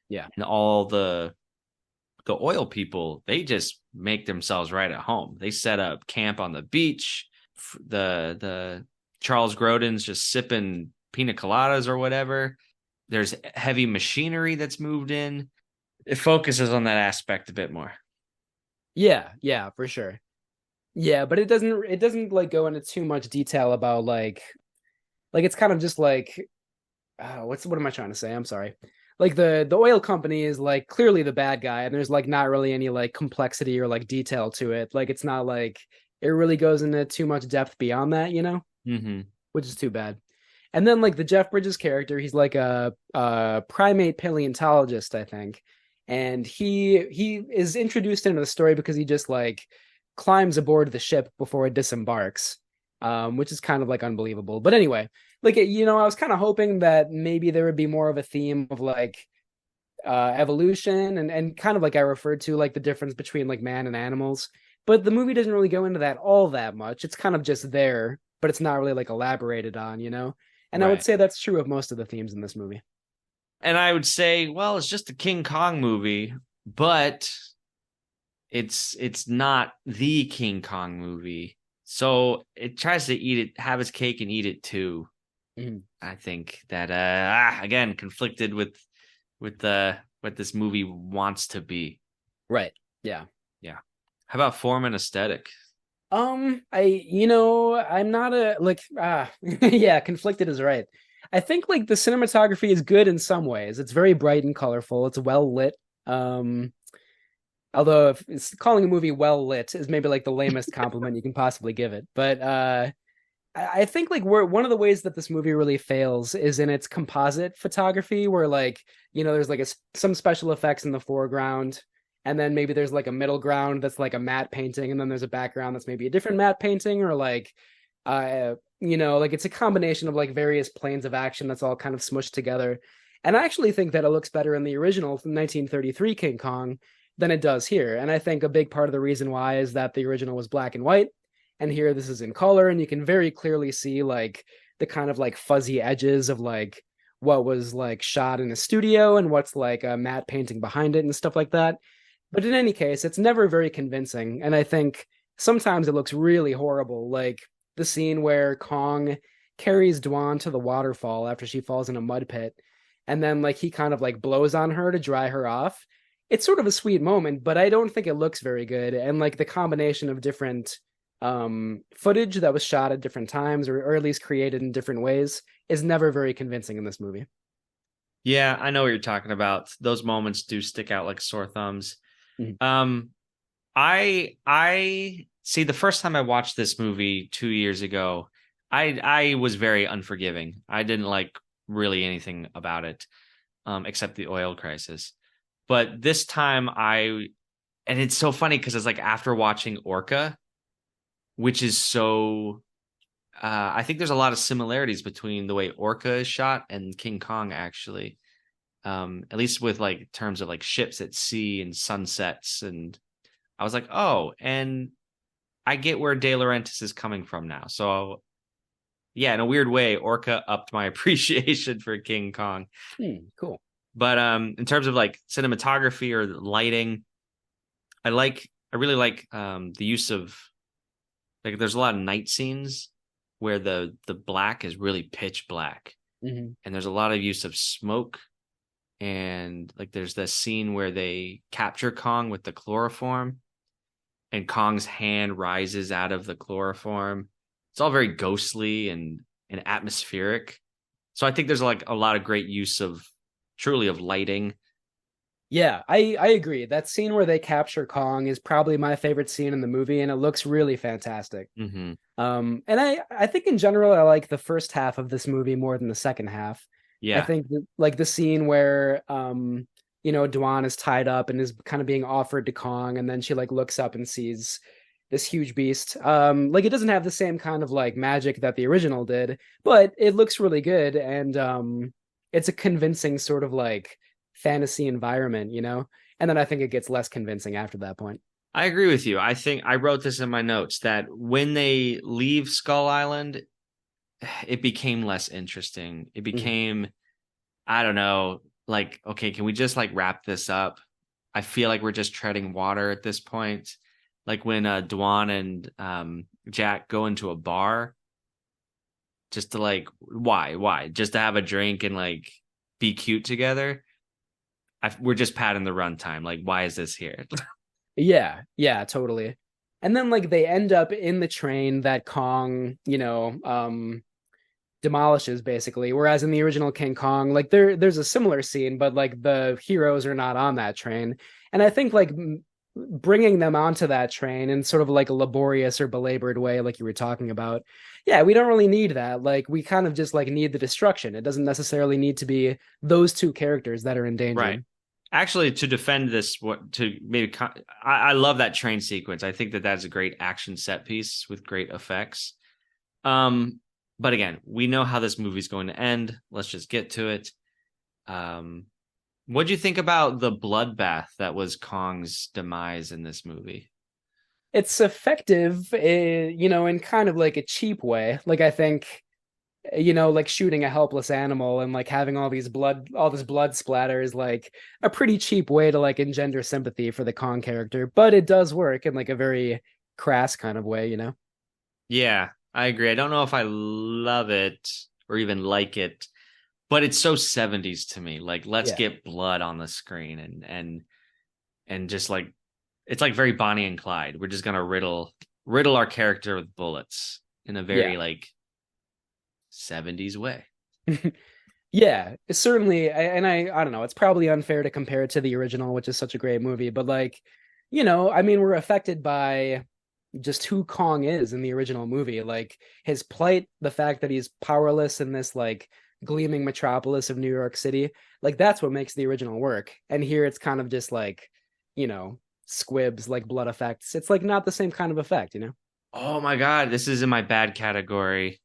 Yeah. And all the oil people, they just make themselves right at home. They set up camp on the beach. The Charles Grodin's just sipping pina coladas or whatever. There's heavy machinery that's moved in. It focuses on that aspect a bit more. Yeah, yeah, for sure. Yeah, but it doesn't like go into too much detail about like it's kind of just like what am I trying to say? I'm sorry. Like the oil company is like clearly the bad guy, and there's like not really any like complexity or like detail to it. Like it's not like it really goes into too much depth beyond that, Mm-hmm. which is too bad. And then like the Jeff Bridges character, he's like a primate paleontologist, I think, and he is introduced into the story because he just like climbs aboard the ship before it disembarks, which is kind of like unbelievable. But anyway, like I was kind of hoping that maybe there would be more of a theme of like evolution and kind of like I referred to like the difference between like man and animals. But the movie doesn't really go into that all that much. It's kind of just there, but it's not really like elaborated on. And I would Right. say that's true of most of the themes in this movie. And I would say, well, it's just a King Kong movie, but it's not the King Kong movie. So it tries to eat it, have its cake and eat it too. Mhm. I think that again conflicted with what this movie wants to be. Right. Yeah. Yeah. How about form and aesthetic? I'm not a like yeah, conflicted is right. I think like the cinematography is good in some ways. It's very bright and colorful. It's well lit. Um, although if it's calling a movie well lit is maybe like the lamest compliment you can possibly give it. But I think like where one of the ways that this movie really fails is in its composite photography, where like there's like some special effects in the foreground, and then maybe there's like a middle ground that's like a matte painting, and then there's a background that's maybe a different matte painting, or like like it's a combination of like various planes of action that's all kind of smushed together. And I actually think that it looks better in the original 1933 King Kong than it does here. And I think a big part of the reason why is that the original was black and white and here this is in color, and you can very clearly see like the kind of like fuzzy edges of like what was like shot in a studio and what's like a matte painting behind it and stuff like that. But in any case, it's never very convincing, and I think sometimes it looks really horrible, like the scene where Kong carries Dwan to the waterfall after she falls in a mud pit, and then like he kind of like blows on her to dry her off. It's sort of a sweet moment, but I don't think it looks very good, and like the combination of different footage that was shot at different times or at least created in different ways is never very convincing in this movie. Yeah, I know what you're talking about. Those moments do stick out like sore thumbs. Mhm. Um, I see the first time I watched this movie 2 years ago, I was very unforgiving. I didn't like really anything about it, except the oil crisis. But this time and it's so funny because it's like after watching Orca, which is so I think there's a lot of similarities between the way Orca is shot and King Kong actually. At least with like terms of like ships at sea and sunsets. And I was like, oh, and I get where De Laurentiis is coming from now. So yeah, in a weird way, Orca upped my appreciation for King Kong. Cool. But in terms of like cinematography or lighting, I really like the use of like there's a lot of night scenes where the black is really pitch black. Mhm. And there's a lot of use of smoke, and like there's this scene where they capture Kong with the chloroform, and Kong's hand rises out of the chloroform. It's all very ghostly and atmospheric. So I think there's like a lot of great use of truly of lighting. Yeah, I agree. That scene where they capture Kong is probably my favorite scene in the movie, and it looks really fantastic. Mm-hmm. And I think in general I like the first half of this movie more than the second half. I Yeah. think that, like the scene where Dwan is tied up and is kind of being offered to Kong, and then she like looks up and sees this huge beast. Like it doesn't have the same kind of like magic that the original did, but it looks really good, and it's a convincing sort of like fantasy environment, you know? And then I think it gets less convincing after that point. I agree with you. I think I wrote this in my notes that when they leave Skull Island, it became less interesting. It Mhm. became, I don't know, like, okay, can we just like wrap this up? I feel like we're just treading water at this point. Like when Dwan and Jack go into a bar just to like, why? Just to have a drink and like be cute together. We're just padding the runtime. Like, why is this here? Yeah, yeah, totally. And then like they end up in the train that Kong, demolishes basically. Whereas in the original King Kong, like there's a similar scene, but like the heroes are not on that train. And I think like bringing them onto that train in sort of like a laborious or belabored way, like you were talking about. Yeah, we don't really need that. Like we kind of just like need the destruction. It doesn't necessarily need to be those two characters that are Right. endangered. Actually, to defend this, what to maybe I love that train sequence. I think that that's a great action set piece with great effects. Um, but again, we know how this movie's going to end. Let's just get to it. Um, what do you think about the bloodbath that was Kong's demise in this movie? It's effective, in kind of like a cheap way. Like I think like shooting a helpless animal and like having all this blood splatter is like a pretty cheap way to like engender sympathy for the Kong character, but it does work in like a very crass kind of way, you know? Yeah, I agree. I don't know if I love it or even like it, but it's so 70s to me. Like, let's Yeah. get blood on the screen and just like it's like very Bonnie and Clyde. We're just gonna riddle our character with bullets in a Yeah. very like 70s way. Yeah, it's certainly, and I don't know, it's probably unfair to compare it to the original, which is such a great movie, but like, I mean, we're affected by just who Kong is in the original movie, like his plight, the fact that he's powerless in this like gleaming metropolis of New York City, like that's what makes the original work. And here it's kind of just like, squibs, like blood effects. It's like not the same kind of effect, you know? Oh my god, this is in my bad category.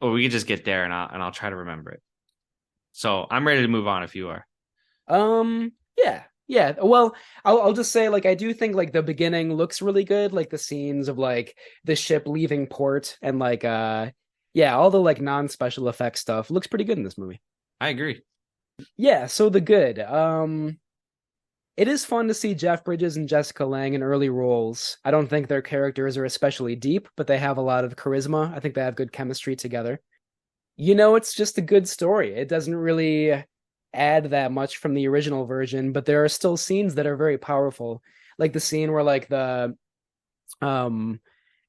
Or we could just get there and I'll try to remember it. So I'm ready to move on if you are. Yeah, yeah. Well, I'll just say like I do think like the beginning looks really good, like the scenes of like the ship leaving port and like yeah, all the like non-special effects stuff looks pretty good in this movie. I agree. Yeah, so the good. It is fun to see Jeff Bridges and Jessica Lange in early roles. I don't think their characters are especially deep, but they have a lot of charisma. I think they have good chemistry together. It's just a good story. It doesn't really add that much from the original version, but there are still scenes that are very powerful. Like the scene where like um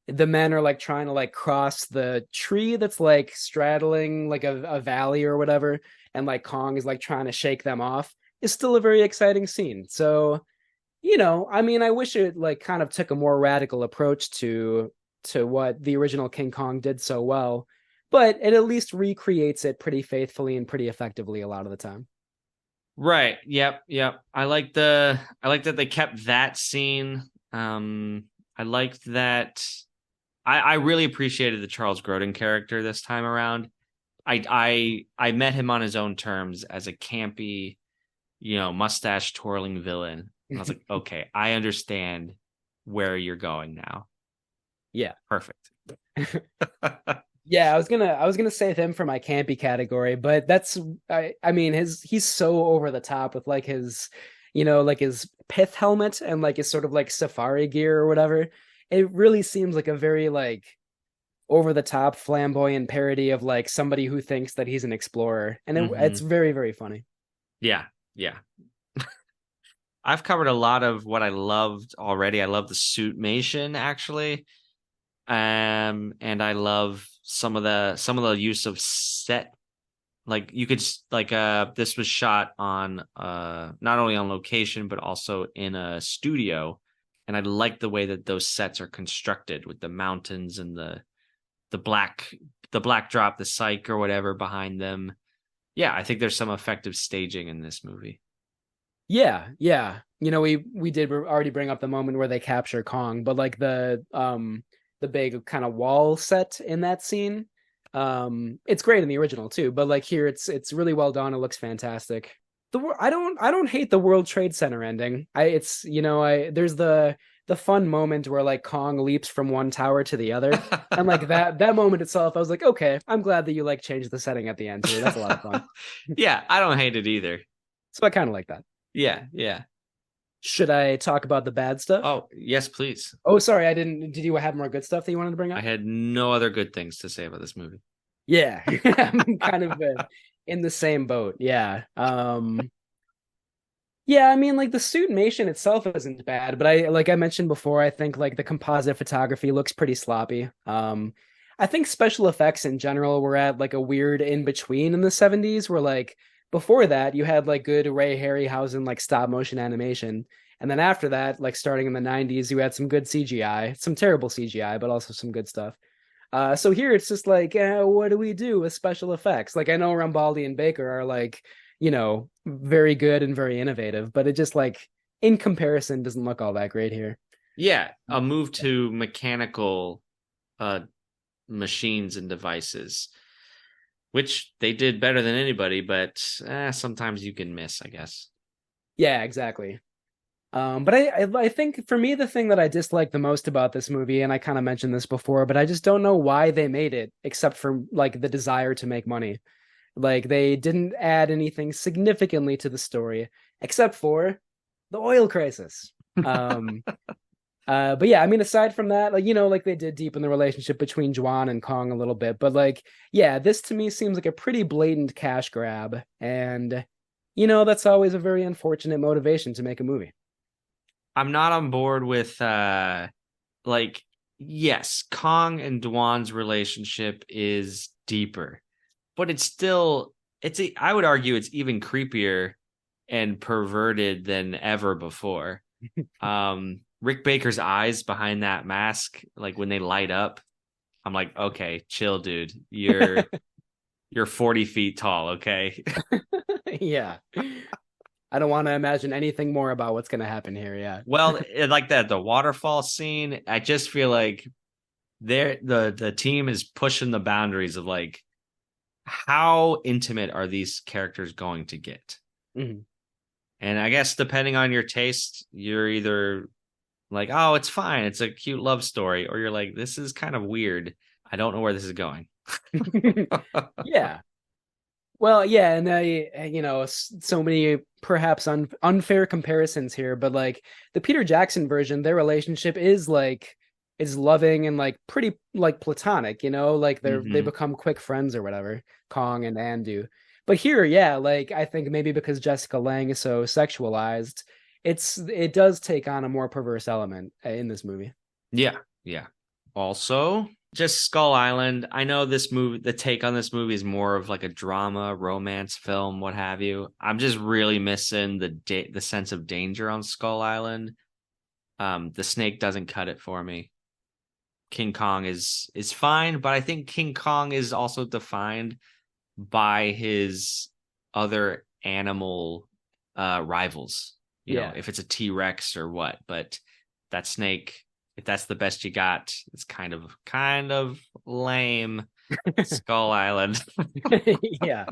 the men are like trying to like cross the tree that's like straddling like a valley or whatever, and like Kong is like trying to shake them off is still a very exciting scene. So, I mean, I wish it like kind of took a more radical approach to what the original King Kong did so well, but it at least recreates it pretty faithfully and pretty effectively a lot of the time. Right. Yep. I like that they kept that scene. I liked that I really appreciated the Charles Grodin character this time around. I met him on his own terms as a campy, mustache twirling villain. And I was like, okay, I understand where you're going now. Yeah. Perfect. Yeah, I was gonna save him for my campy category, but I mean he's so over the top with like his like his pith helmet and like his sort of like safari gear or whatever. It really seems like a very like over the top flamboyant parody of like somebody who thinks that he's an explorer. And it's Hmm. very, very funny. Yeah, yeah. I've covered a lot of what I loved already. I love the suitmation actually. And I love some of the use of set. Like you could like this was shot on not only on location but also in a studio, and I like the way that those sets are constructed with the mountains and the black the black drop, the cyc or whatever behind them. Yeah, I think there's some effective staging in this movie. Yeah, yeah. We did already bring up the moment where they capture Kong, but like the big kind of wall set in that scene, it's great in the original too, but like here it's really well done. It looks fantastic. I don't hate the World Trade Center ending. I it's you know I there's the fun moment where like Kong leaps from one tower to the other, and like that moment itself, I was like, okay, I'm glad that you like changed the setting at the end here. That's a lot of fun. Yeah, I don't hate it either. So I kind of like that. Yeah, yeah. Should I talk about the bad stuff? Oh, yes, please. Oh, sorry, I didn't. Did you have more good stuff that you wanted to bring I up? had no other good things to say about this movie. Yeah, I'm kind of in the same boat. Yeah. Yeah, I mean, like the suitmation itself isn't bad, but like I mentioned before, I think like the composite photography looks pretty sloppy. I think special effects in general were at like a weird in between in the 70s, where like before that you had like good Ray Harryhausen like stop motion animation. And then after that, like starting in the 90s, you had some good CGI, some terrible CGI, but also some good stuff. So here it's just like, what do we do with special effects? Like I know Rambaldi and Baker are like, very good and very innovative, but it just like in comparison doesn't look all that great here. Yeah, a move to mechanical uh machines and devices, which they did better than anybody, but sometimes you can miss, I guess. Yeah, exactly. But I think for me the thing that I dislike the most about this movie, and I kind of mentioned this before, but I just don't know why they made it, except for like the desire to make money. Like they didn't add anything significantly to the story, except for the oil crisis. Um, but yeah, I mean, aside from that, like like they did deepen the relationship between Juan and Kong a little bit, but like, yeah, this to me seems like a pretty blatant cash grab, and that's always a very unfortunate motivation to make a movie. I'm not on board with like yes, Kong and Dwan's relationship is deeper, but I would argue it's even creepier and perverted than ever before. Rick Baker's eyes behind that mask, like when they light up, I'm like, okay, chill, dude. You're 40 feet tall, okay? Yeah. I don't want to imagine anything more about what's going to happen here. Yeah. Well, like that, the waterfall scene, I just feel like the team is pushing the boundaries of like how intimate are these characters going to get? Mhm. And I guess depending on your taste, you're either like, oh, it's fine, it's a cute love story, or you're like, this is kind of weird. I don't know where this is going. Yeah. Well, yeah, and so many perhaps unfair comparisons here, but like the Peter Jackson version, their relationship is loving and like pretty like platonic, like they Hmm. become quick friends or whatever, Kong and Andu. But here, yeah, like I think maybe because Jessica Lange is so sexualized, it does take on a more perverse element in this movie. Yeah, yeah. Also, just Skull Island. I know this movie, the take on this movie is more of like a drama, romance film, what have you. I'm just really missing the sense of danger on Skull Island. The snake doesn't cut it for me. King Kong is fine, but I think King Kong is also defined by his other animal rivals. Yeah. If it's a T-Rex or what, but that snake, if that's the best you got, it's kind of lame. Skull Island. Yeah,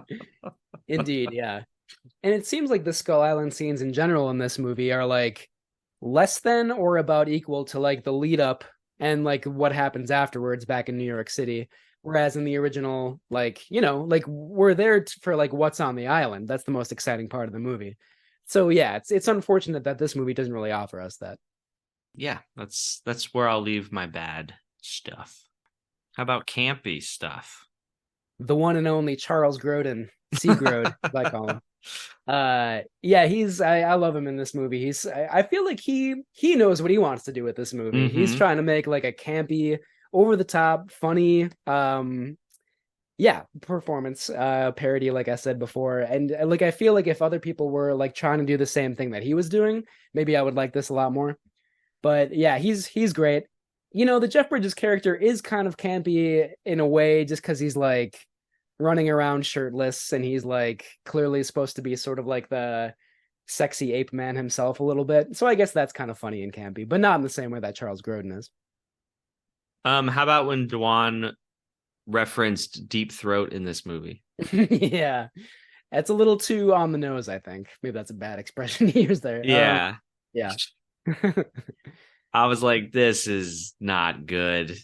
indeed, yeah. And it seems like the Skull Island scenes in general in this movie are like less than or about equal to like the lead up and like what happens afterwards back in New York City. Whereas in the original, like, like we're there for like what's on the island. That's the most exciting part of the movie. So yeah, it's unfortunate that this movie doesn't really offer us that. Yeah, that's where I'll leave my bad stuff. How about campy stuff? The one and only Charles Grodin, Seagrode, as I call him. Yeah, I love him in this movie. I feel like he knows what he wants to do with this movie. He's Mm-hmm. trying to make like a campy, over the top, funny, yeah, performance parody, like I said before. And like I feel like if other people were like trying to do the same thing that he was doing, maybe I would like this a lot more. But yeah, he's great. The Jeff Bridges character is kind of campy in a way, just because he's like running around shirtless, and he's like clearly supposed to be sort of like the sexy ape man himself a little bit. So I guess that's kind of funny and campy, but not in the same way that Charles Grodin is. How about when Dwan referenced Deep Throat in this movie? Yeah, that's a little too on the nose, I think. Maybe that's a bad expression to use there. Yeah. Yeah. I was like, this is not good.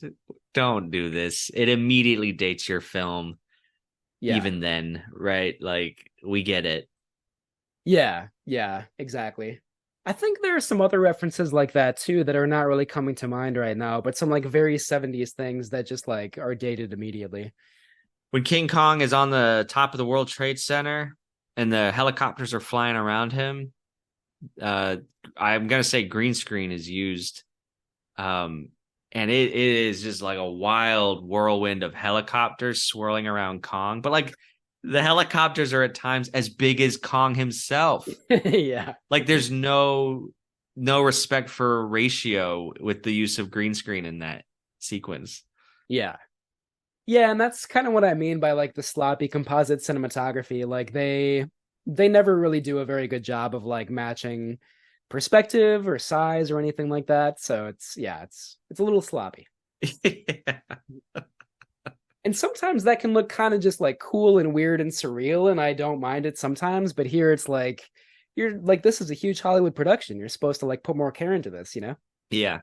Don't do this. It immediately dates your film, Yeah. even then, right? Like, we get it. Yeah, exactly. I think there are some other references like that too that are not really coming to mind right now, but some like very 70s things that just like are dated immediately. When King Kong is on the top of the World Trade Center and the helicopters are flying around him, uh, I'm gonna say green screen is used. Um, and it is just like a wild whirlwind of helicopters swirling around Kong. But like the helicopters are at times as big as Kong himself. Yeah. Like there's no respect for ratio with the use of green screen in that sequence. Yeah. Yeah, and that's kind of what I mean by like the sloppy composite cinematography. Like they never really do a very good job of like matching perspective or size or anything like that. So it's a little sloppy. Yeah. And sometimes that can look kind of just like cool and weird and surreal, and I don't mind it sometimes, but here it's like you're like this is a huge Hollywood production. You're supposed to like put more care into this, you know? Yeah.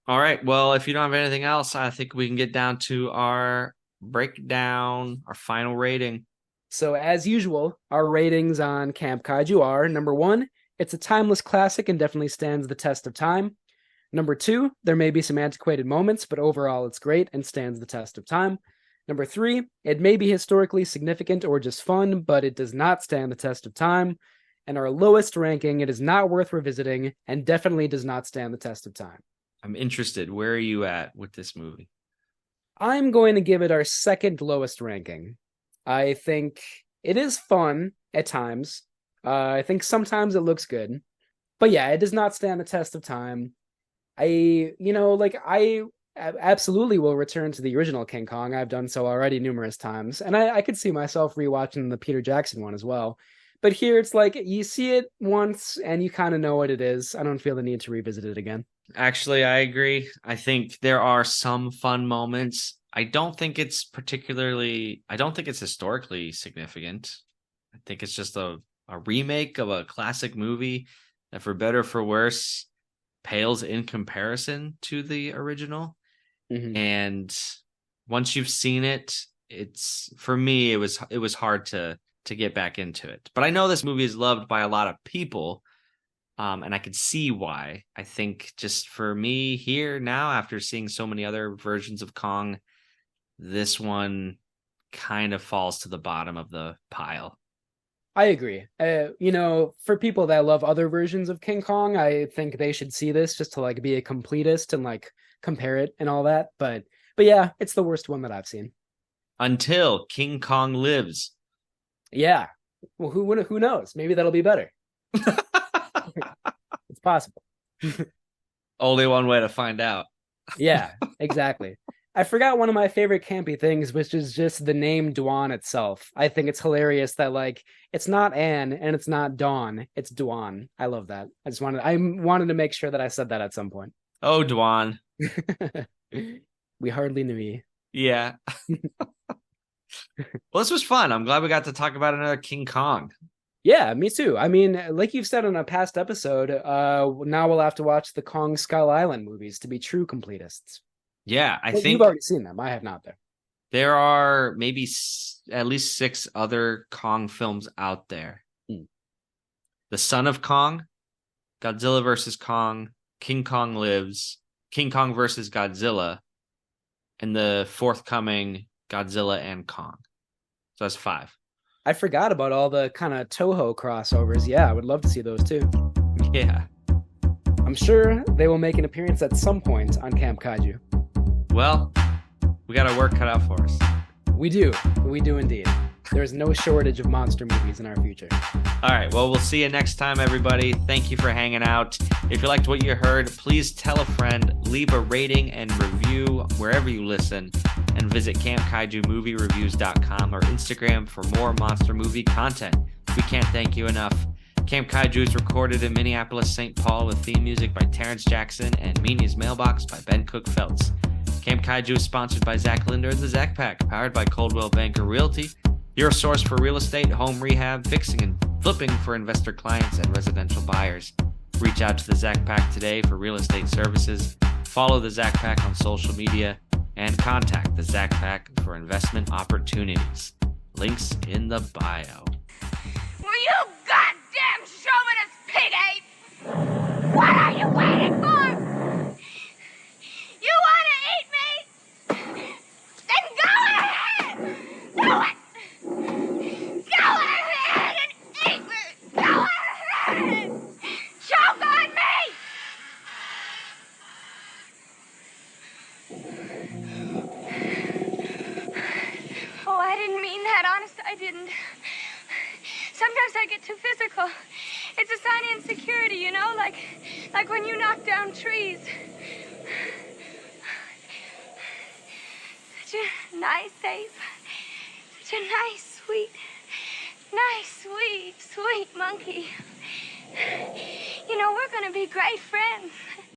All right. Well, if you don't have anything else, I think we can get down to our breakdown, our final rating. So as usual, our ratings on Camp Kaiju are number 1, it's a timeless classic and definitely stands the test of time. Number 2, there may be some antiquated moments, but overall it's great and stands the test of time. Number 3, it may be historically significant or just fun, but it does not stand the test of time. And our lowest ranking, it is not worth revisiting and definitely does not stand the test of time. I'm interested. Where are you at with this movie? I'm going to give it our second lowest ranking. I think it is fun at times. I think sometimes it looks good. But yeah, it does not stand the test of time. I absolutely will return to the original King Kong. I've done so already numerous times, and I could see myself rewatching the Peter Jackson one as well. But here it's like you see it once and you kind of know what it is. I don't feel the need to revisit it again. Actually, I agree. I think there are some fun moments. I don't think it's historically significant. I think it's just a remake of a classic movie that, for better or for worse, pales in comparison to the original. Mm-hmm. And once you've seen it, it's for me, it was hard to get back into it. But I know this movie is loved by a lot of people. And I could see why. I think just for me here now, after seeing so many other versions of Kong, this one kind of falls to the bottom of the pile. I agree. For people that love other versions of King Kong, I think they should see this just to like be a completist and like compare it and all that. But yeah, it's the worst one that I've seen. Until King Kong lives. Yeah. Well, who knows? Maybe that'll be better. It's possible. Only one way to find out. Yeah, exactly. I forgot one of my favorite campy things, which is just the name Dwan itself. I think it's hilarious that like it's not Anne and it's not Dawn, it's Dwan. I love that. I wanted to make sure that I said that at some point. Oh, Dwan. We hardly knew you. Yeah. Well, this was fun. I'm glad we got to talk about another King Kong. Yeah, me too. I mean, like you've said in a past episode, now we'll have to watch the Kong Skull Island movies to be true completists. Yeah, I Well, you've think already seen them. I have not, though. there are maybe at least 6 other Kong films out there. Hmm. The Son of Kong, Godzilla versus Kong, King Kong Lives, King Kong versus Godzilla, and the forthcoming Godzilla and Kong. So that's 5. I forgot about all the kind of Toho crossovers. Yeah, I would love to see those too. Yeah. I'm sure they will make an appearance at some point on Camp Kaiju. Well, we got our work cut out for us. We do indeed. There's no shortage of monster movies in our future. All right, well, we'll see you next time, everybody. Thank you for hanging out. If you liked what you heard, please tell a friend, leave a rating and review wherever you listen, and visit campkaijumoviereviews.com or Instagram for more monster movie content. We can't thank you enough. Camp Kaiju is recorded in Minneapolis, St. Paul with theme music by Terrence Jackson and Menia's Mailbox by Ben Cook Feltz. Camp Kaiju is sponsored by Zach Linder and the Zach Pack, powered by Coldwell Banker Realty, your source for real estate, home rehab, fixing and flipping for investor clients and residential buyers. Reach out to the Zach Pack today for real estate services. Follow the Zach Pack on social media and contact the Zach Pack for investment opportunities. Links in the bio. Will you goddamn chauvinist pig ape? What are you waiting for? You want to eat me? Then go ahead! Do it! Go ahead and eat me! Go ahead! Choke on me! Oh, I didn't mean that. Honest, I didn't. Sometimes I get too physical. It's a sign of insecurity, you know? Like when you knock down trees. Such a nice ape. Such a nice, sweet monkey. You know, we're gonna be great friends.